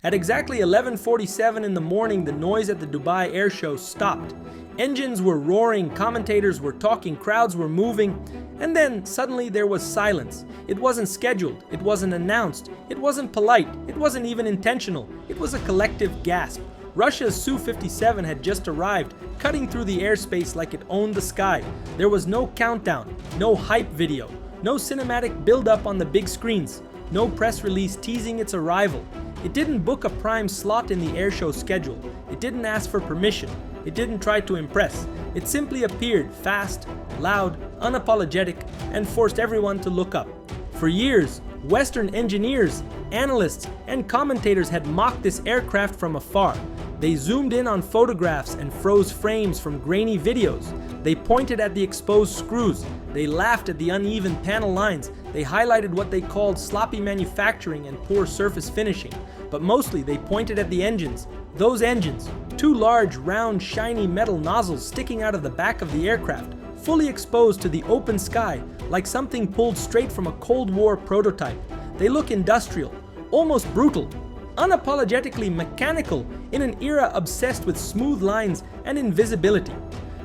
At exactly 11:47 in the morning, the noise at the Dubai Air Show stopped. Engines were roaring, commentators were talking, crowds were moving, and then suddenly there was silence. It wasn't scheduled, it wasn't announced, it wasn't polite, it wasn't even intentional. It was a collective gasp. Russia's Su-57 had just arrived, cutting through the airspace like it owned the sky. There was no countdown, no hype video, no cinematic build-up on the big screens, no press release teasing its arrival. It didn't book a prime slot in the airshow schedule. It didn't ask for permission. It didn't try to impress. It simply appeared fast, loud, unapologetic, and forced everyone to look up. For years, Western engineers, analysts, and commentators had mocked this aircraft from afar. They zoomed in on photographs and froze frames from grainy videos. They pointed at the exposed screws. They laughed at the uneven panel lines. They highlighted what they called sloppy manufacturing and poor surface finishing. But mostly they pointed at the engines. Those engines, two large, round, shiny metal nozzles sticking out of the back of the aircraft, fully exposed to the open sky, like something pulled straight from a Cold War prototype. They look industrial, almost brutal, unapologetically mechanical in an era obsessed with smooth lines and invisibility.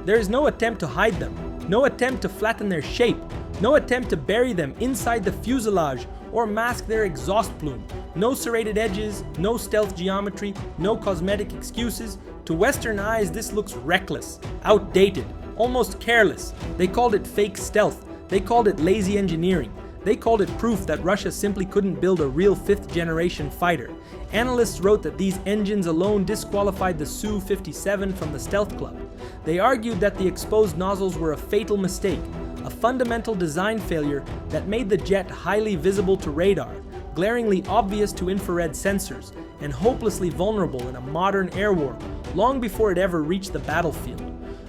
There is no attempt to hide them, no attempt to flatten their shape, no attempt to bury them inside the fuselage or mask their exhaust plume. No serrated edges, no stealth geometry, no cosmetic excuses. To Western eyes, this looks reckless, outdated, almost careless. They called it fake stealth. They called it lazy engineering. They called it proof that Russia simply couldn't build a real fifth-generation fighter. Analysts wrote that these engines alone disqualified the Su-57 from the stealth club. They argued that the exposed nozzles were a fatal mistake, a fundamental design failure that made the jet highly visible to radar, glaringly obvious to infrared sensors, and hopelessly vulnerable in a modern air war long before it ever reached the battlefield.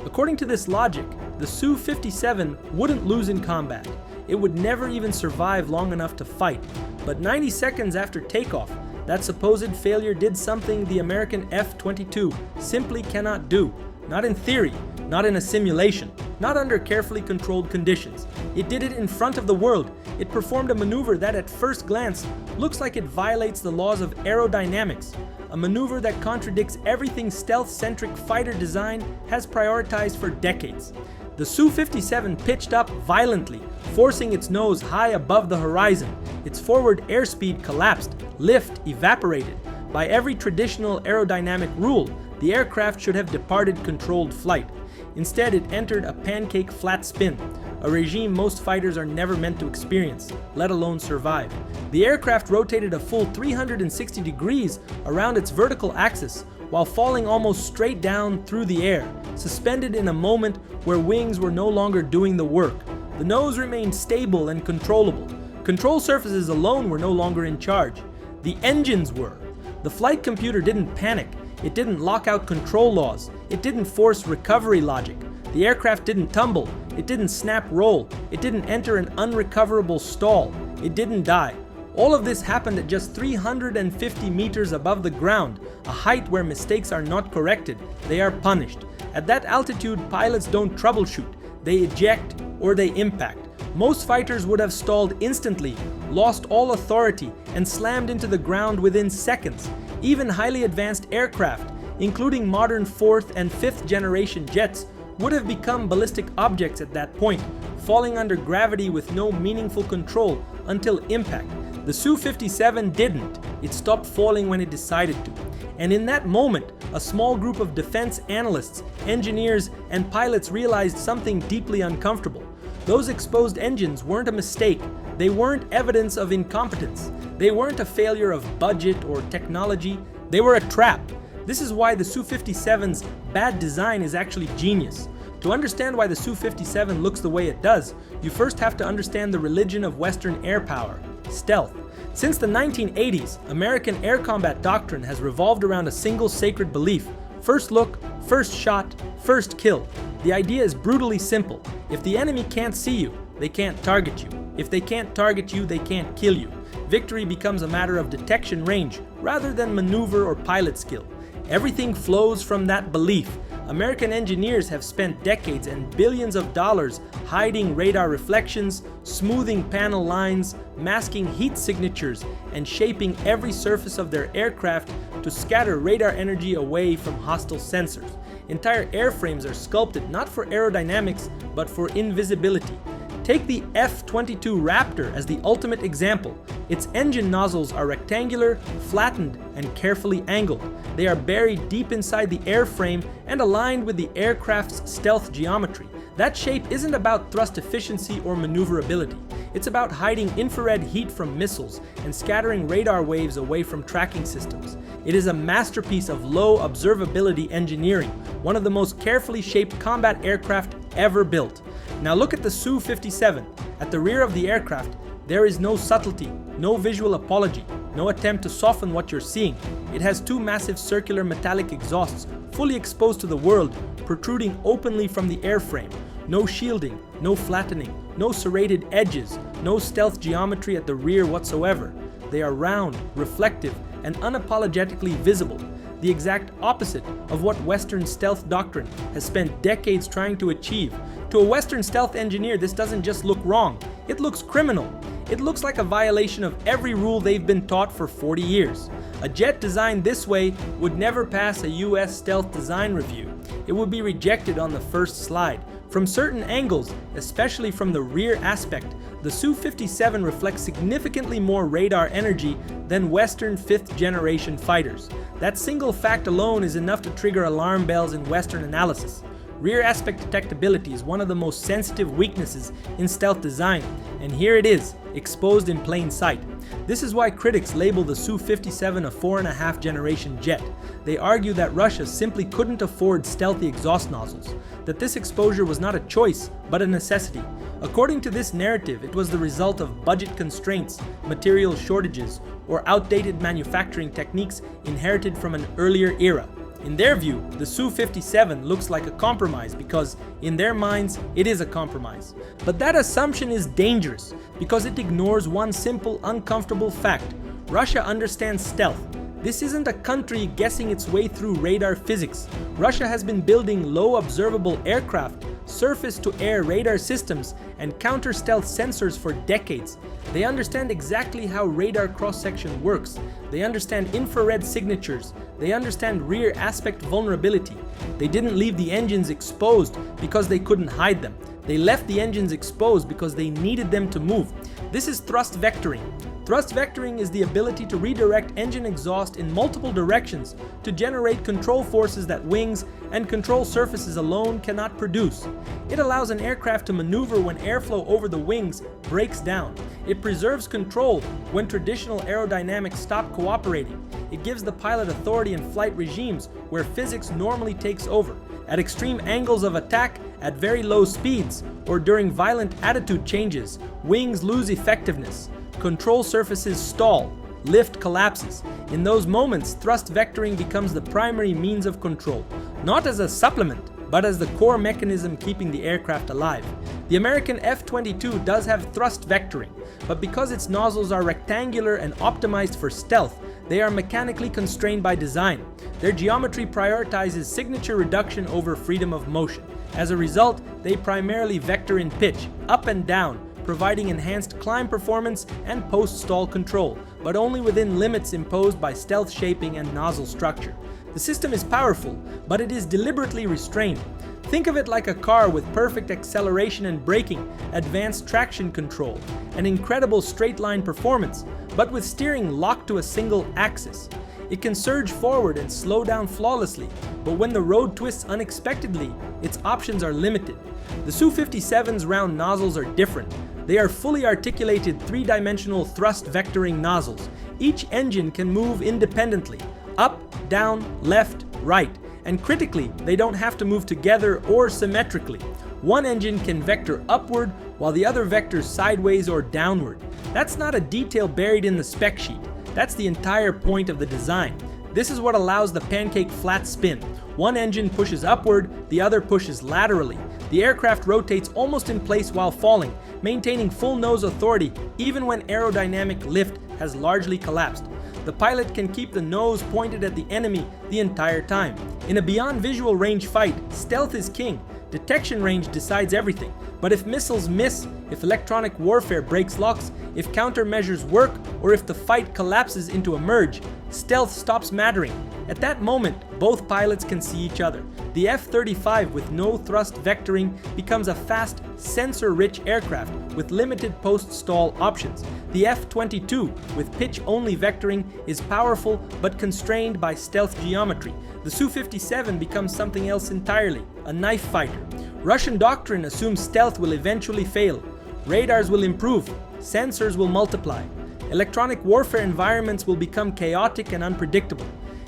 According to this logic, the Su-57 wouldn't lose in combat. It would never even survive long enough to fight. But 90 seconds after takeoff, that supposed failure did something the American F-22 simply cannot do. Not in theory, not in a simulation, not under carefully controlled conditions. It did it in front of the world. It performed a maneuver that at first glance looks like it violates the laws of aerodynamics. A maneuver that contradicts everything stealth-centric fighter design has prioritized for decades. The Su-57 pitched up violently, forcing its nose high above the horizon. Its forward airspeed collapsed, lift evaporated. By every traditional aerodynamic rule, the aircraft should have departed controlled flight. Instead, it entered a pancake flat spin, a regime most fighters are never meant to experience, let alone survive. The aircraft rotated a full 360 degrees around its vertical axis, while falling almost straight down through the air, suspended in a moment where wings were no longer doing the work. The nose remained stable and controllable. Control surfaces alone were no longer in charge. The engines were. The flight computer didn't panic. It didn't lock out control laws. It didn't force recovery logic. The aircraft didn't tumble. It didn't snap roll. It didn't enter an unrecoverable stall. It didn't die. All of this happened at just 350 meters above the ground, a height where mistakes are not corrected, they are punished. At that altitude, pilots don't troubleshoot, they eject or they impact. Most fighters would have stalled instantly, lost all authority, and slammed into the ground within seconds. Even highly advanced aircraft, including modern 4th and 5th generation jets, would have become ballistic objects at that point, falling under gravity with no meaningful control until impact. The Su-57 didn't. It stopped falling when it decided to. And in that moment, a small group of defense analysts, engineers, and pilots realized something deeply uncomfortable. Those exposed engines weren't a mistake. They weren't evidence of incompetence. They weren't a failure of budget or technology. They were a trap. This is why the Su-57's bad design is actually genius. To understand why the Su-57 looks the way it does, you first have to understand the religion of Western air power, stealth. Since the 1980s, American air combat doctrine has revolved around a single sacred belief: first look, first shot, first kill. The idea is brutally simple. If the enemy can't see you, they can't target you. If they can't target you, they can't kill you. Victory becomes a matter of detection range rather than maneuver or pilot skill. Everything flows from that belief. American engineers have spent decades and billions of dollars hiding radar reflections, smoothing panel lines, masking heat signatures, and shaping every surface of their aircraft to scatter radar energy away from hostile sensors. Entire airframes are sculpted not for aerodynamics, but for invisibility. Take the F-22 Raptor as the ultimate example. Its engine nozzles are rectangular, flattened, and carefully angled. They are buried deep inside the airframe and aligned with the aircraft's stealth geometry. That shape isn't about thrust efficiency or maneuverability. It's about hiding infrared heat from missiles and scattering radar waves away from tracking systems. It is a masterpiece of low observability engineering, one of the most carefully shaped combat aircraft ever built. Now look at the Su-57. At the rear of the aircraft, there is no subtlety, no visual apology, no attempt to soften what you're seeing. It has two massive circular metallic exhausts, fully exposed to the world, protruding openly from the airframe. No shielding, no flattening, no serrated edges, no stealth geometry at the rear whatsoever. They are round, reflective, and unapologetically visible. The exact opposite of what Western stealth doctrine has spent decades trying to achieve. To a Western stealth engineer, this doesn't just look wrong, it looks criminal. It looks like a violation of every rule they've been taught for 40 years. A jet designed this way would never pass a US stealth design review. It would be rejected on the first slide. From certain angles, especially from the rear aspect, the Su-57 reflects significantly more radar energy than Western 5th generation fighters. That single fact alone is enough to trigger alarm bells in Western analysis. Rear aspect detectability is one of the most sensitive weaknesses in stealth design, and here it is, exposed in plain sight. This is why critics label the Su-57 a 4.5 generation jet. They argue that Russia simply couldn't afford stealthy exhaust nozzles, that this exposure was not a choice, but a necessity. According to this narrative, it was the result of budget constraints, material shortages, or outdated manufacturing techniques inherited from an earlier era. In their view, the Su-57 looks like a compromise because, in their minds, it is a compromise. But that assumption is dangerous because it ignores one simple, uncomfortable fact. Russia understands stealth. This isn't a country guessing its way through radar physics. Russia has been building low observable aircraft, surface-to-air radar systems, and counter-stealth sensors for decades. They understand exactly how radar cross-section works. They understand infrared signatures. They understand rear aspect vulnerability. They didn't leave the engines exposed because they couldn't hide them. They left the engines exposed because they needed them to move. This is thrust vectoring. Thrust vectoring is the ability to redirect engine exhaust in multiple directions to generate control forces that wings and control surfaces alone cannot produce. It allows an aircraft to maneuver when airflow over the wings breaks down. It preserves control when traditional aerodynamics stop cooperating. It gives the pilot authority in flight regimes where physics normally takes over. At extreme angles of attack, at very low speeds, or during violent attitude changes, wings lose effectiveness. Control surfaces stall, lift collapses. In those moments, thrust vectoring becomes the primary means of control, not as a supplement, but as the core mechanism keeping the aircraft alive. The American F-22 does have thrust vectoring, but because its nozzles are rectangular and optimized for stealth, they are mechanically constrained by design. Their geometry prioritizes signature reduction over freedom of motion. As a result, they primarily vector in pitch, up and down, providing enhanced climb performance and post-stall control, but only within limits imposed by stealth shaping and nozzle structure. The system is powerful, but it is deliberately restrained. Think of it like a car with perfect acceleration and braking, advanced traction control, and incredible straight-line performance, but with steering locked to a single axis. It can surge forward and slow down flawlessly, but when the road twists unexpectedly, its options are limited. The Su-57's round nozzles are different. They are fully articulated three-dimensional thrust vectoring nozzles. Each engine can move independently, up, down, left, right, and critically, they don't have to move together or symmetrically. One engine can vector upward while the other vectors sideways or downward. That's not a detail buried in the spec sheet. That's the entire point of the design. This is what allows the pancake flat spin. One engine pushes upward, the other pushes laterally. The aircraft rotates almost in place while falling, maintaining full nose authority even when aerodynamic lift has largely collapsed. the pilot can keep the nose pointed at the enemy the entire time. In a beyond visual range fight, stealth is king. Detection range decides everything. But if missiles miss, if electronic warfare breaks locks, if countermeasures work, or if the fight collapses into a merge, stealth stops mattering. At that moment, both pilots can see each other. The F-35 with no thrust vectoring becomes a fast, sensor-rich aircraft with limited post-stall options. The F-22 with pitch-only vectoring is powerful but constrained by stealth geometry. The Su-57 becomes something else entirely, a knife fighter. Russian doctrine assumes stealth will eventually fail. Radars will improve, sensors will multiply. Electronic warfare environments will become chaotic and unpredictable.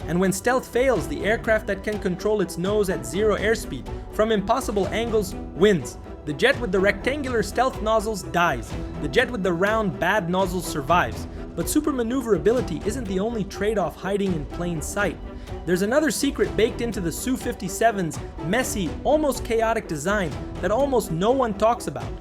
And when stealth fails, the aircraft that can control its nose at zero airspeed from impossible angles wins. The jet with the rectangular stealth nozzles dies. The jet with the round bad nozzles survives. But super maneuverability isn't the only trade-off hiding in plain sight. There's another secret baked into the Su-57's messy, almost chaotic design that almost no one talks about.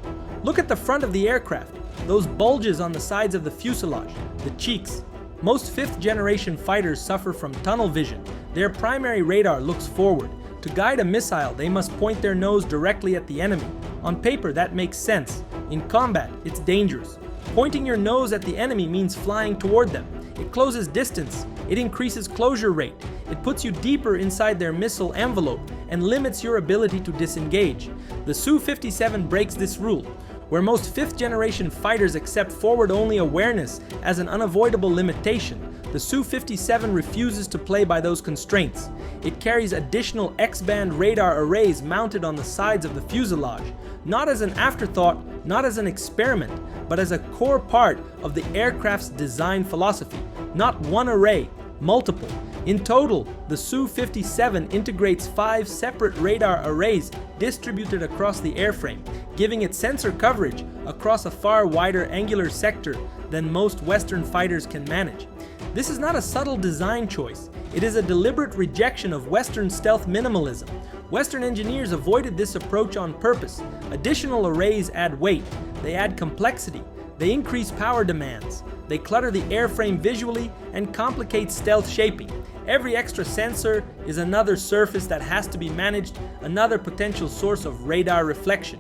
Look at the front of the aircraft, those bulges on the sides of the fuselage, the cheeks. Most fifth-generation fighters suffer from tunnel vision. Their primary radar looks forward. To guide a missile, they must point their nose directly at the enemy. On paper, that makes sense. In combat, it's dangerous. Pointing your nose at the enemy means flying toward them. It closes distance. It increases closure rate. It puts you deeper inside their missile envelope and limits your ability to disengage. The Su-57 breaks this rule. Where most fifth-generation fighters accept forward-only awareness as an unavoidable limitation, the Su-57 refuses to play by those constraints. It carries additional X-band radar arrays mounted on the sides of the fuselage, not as an afterthought, not as an experiment, but as a core part of the aircraft's design philosophy. Not one array, multiple. In total, the Su-57 integrates 5 separate radar arrays distributed across the airframe, giving it sensor coverage across a far wider angular sector than most Western fighters can manage. This is not a subtle design choice. It is a deliberate rejection of Western stealth minimalism. Western engineers avoided this approach on purpose. Additional arrays add weight. They add complexity. They increase power demands. They clutter the airframe visually and complicate stealth shaping. Every extra sensor is another surface that has to be managed, another potential source of radar reflection.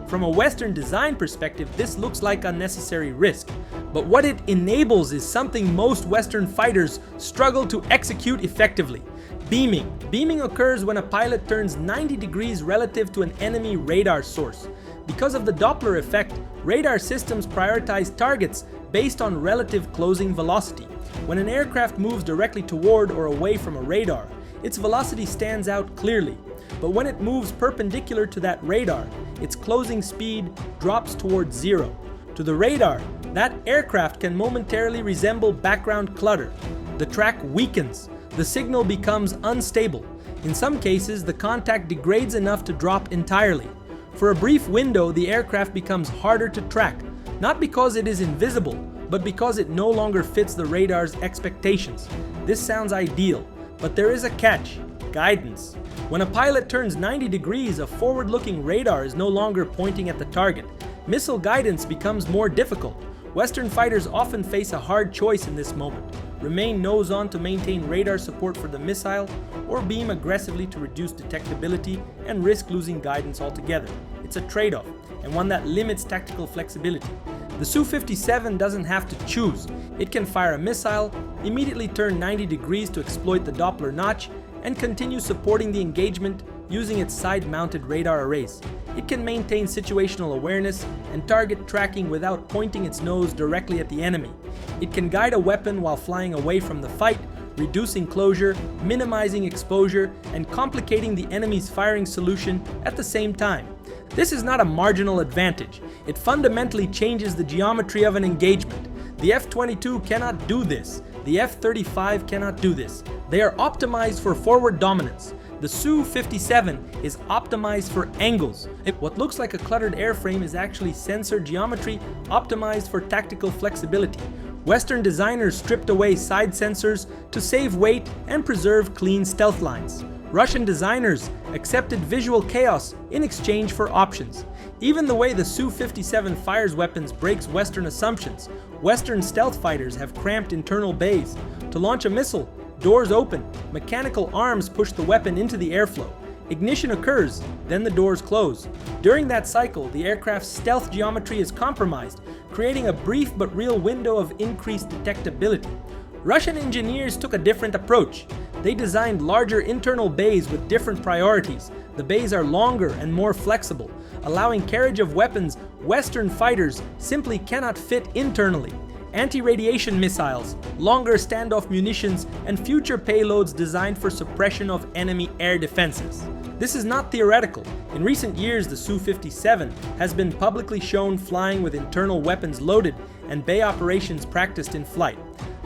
From a Western design perspective, this looks like unnecessary risk. But what it enables is something most Western fighters struggle to execute effectively. Beaming. Beaming occurs when a pilot turns 90 degrees relative to an enemy radar source. Because of the Doppler effect, radar systems prioritize targets based on relative closing velocity. When an aircraft moves directly toward or away from a radar, its velocity stands out clearly. But when it moves perpendicular to that radar, its closing speed drops towards zero. To the radar, that aircraft can momentarily resemble background clutter. The track weakens. The signal becomes unstable. In some cases, the contact degrades enough to drop entirely. For a brief window, the aircraft becomes harder to track, not because it is invisible, but because it no longer fits the radar's expectations. This sounds ideal, but there is a catch: guidance. When a pilot turns 90 degrees, a forward-looking radar is no longer pointing at the target. Missile guidance becomes more difficult. Western fighters often face a hard choice in this moment: remain nose-on to maintain radar support for the missile, or beam aggressively to reduce detectability and risk losing guidance altogether. It's a trade-off, and one that limits tactical flexibility. The Su-57 doesn't have to choose. It can fire a missile, immediately turn 90 degrees to exploit the Doppler notch, and continue supporting the engagement using its side-mounted radar arrays. It can maintain situational awareness and target tracking without pointing its nose directly at the enemy. It can guide a weapon while flying away from the fight, reducing closure, minimizing exposure, and complicating the enemy's firing solution at the same time. This is not a marginal advantage. It fundamentally changes the geometry of an engagement. The F-22 cannot do this. The F-35 cannot do this. They are optimized for forward dominance. The Su-57 is optimized for angles. What looks like a cluttered airframe is actually sensor geometry optimized for tactical flexibility. Western designers stripped away side sensors to save weight and preserve clean stealth lines. Russian designers accepted visual chaos in exchange for options. Even the way the Su-57 fires weapons breaks Western assumptions. Western stealth fighters have cramped internal bays. To launch a missile, doors open, mechanical arms push the weapon into the airflow. Ignition occurs, then the doors close. During that cycle, the aircraft's stealth geometry is compromised, creating a brief but real window of increased detectability. Russian engineers took a different approach. They designed larger internal bays with different priorities. The bays are longer and more flexible, allowing carriage of weapons Western fighters simply cannot fit internally. Anti-radiation missiles, longer standoff munitions, and future payloads designed for suppression of enemy air defenses. This is not theoretical. In recent years, the Su-57 has been publicly shown flying with internal weapons loaded and bay operations practiced in flight.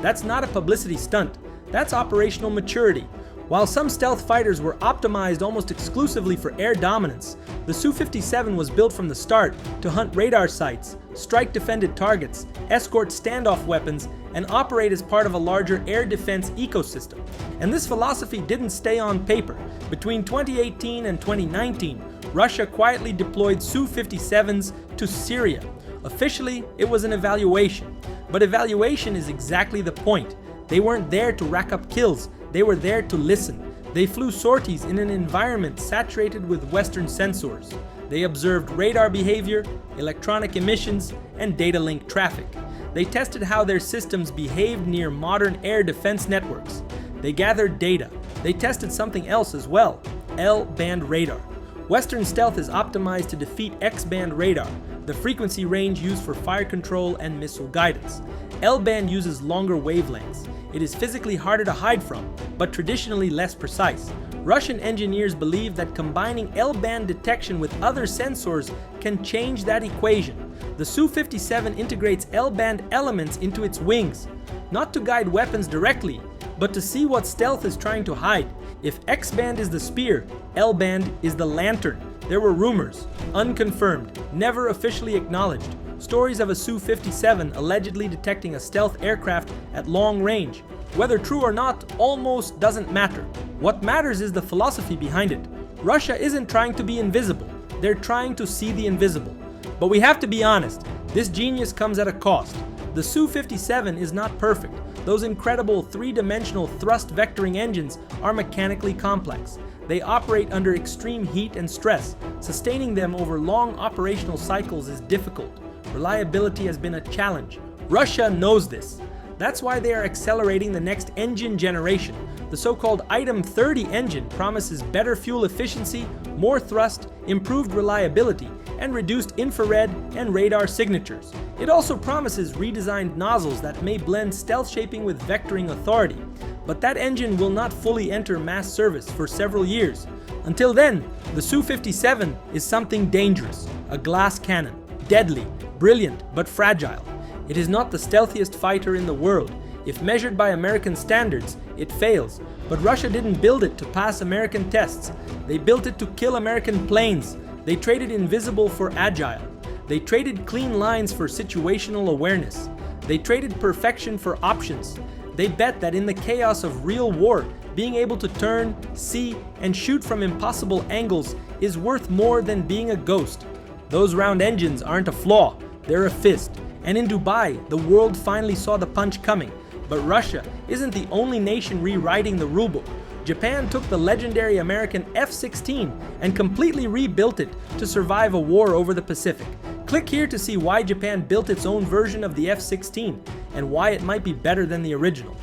That's not a publicity stunt. That's operational maturity. While some stealth fighters were optimized almost exclusively for air dominance, the Su-57 was built from the start to hunt radar sites, strike defended targets, escort standoff weapons, and operate as part of a larger air defense ecosystem. And this philosophy didn't stay on paper. Between 2018 and 2019, Russia quietly deployed Su-57s to Syria. Officially, it was an evaluation. But evaluation is exactly the point. They weren't there to rack up kills. They were there to listen. They flew sorties in an environment saturated with Western sensors. They observed radar behavior, electronic emissions, and data link traffic. They tested how their systems behaved near modern air defense networks. They gathered data. They tested something else as well, L-band radar. Western stealth is optimized to defeat X-band radar, the frequency range used for fire control and missile guidance. L-band uses longer wavelengths. It is physically harder to hide from, but traditionally less precise. Russian engineers believe that combining L-band detection with other sensors can change that equation. The Su-57 integrates L-band elements into its wings, not to guide weapons directly, but to see what stealth is trying to hide. If X-band is the spear, L-band is the lantern. There were rumors, unconfirmed, never officially acknowledged. Stories of a Su-57 allegedly detecting a stealth aircraft at long range. Whether true or not almost doesn't matter. What matters is the philosophy behind it. Russia isn't trying to be invisible. They're trying to see the invisible. But we have to be honest, this genius comes at a cost. The Su-57 is not perfect. Those incredible three-dimensional thrust vectoring engines are mechanically complex. They operate under extreme heat and stress. Sustaining them over long operational cycles is difficult. Reliability has been a challenge. Russia knows this. That's why they are accelerating the next engine generation. The so-called Item 30 engine promises better fuel efficiency, more thrust, improved reliability, and reduced infrared and radar signatures. It also promises redesigned nozzles that may blend stealth shaping with vectoring authority. But that engine will not fully enter mass service for several years. Until then, the Su-57 is something dangerous, a glass cannon, deadly, brilliant, but fragile. It is not the stealthiest fighter in the world. If measured by American standards, it fails. But Russia didn't build it to pass American tests. They built it to kill American planes. They traded invisible for agile. They traded clean lines for situational awareness. They traded perfection for options. They bet that in the chaos of real war, being able to turn, see, and shoot from impossible angles is worth more than being a ghost. Those round engines aren't a flaw, they're a fist. And in Dubai, the world finally saw the punch coming. But Russia isn't the only nation rewriting the rulebook. Japan took the legendary American F-16 and completely rebuilt it to survive a war over the Pacific. Click here to see why Japan built its own version of the F-16 and why it might be better than the original.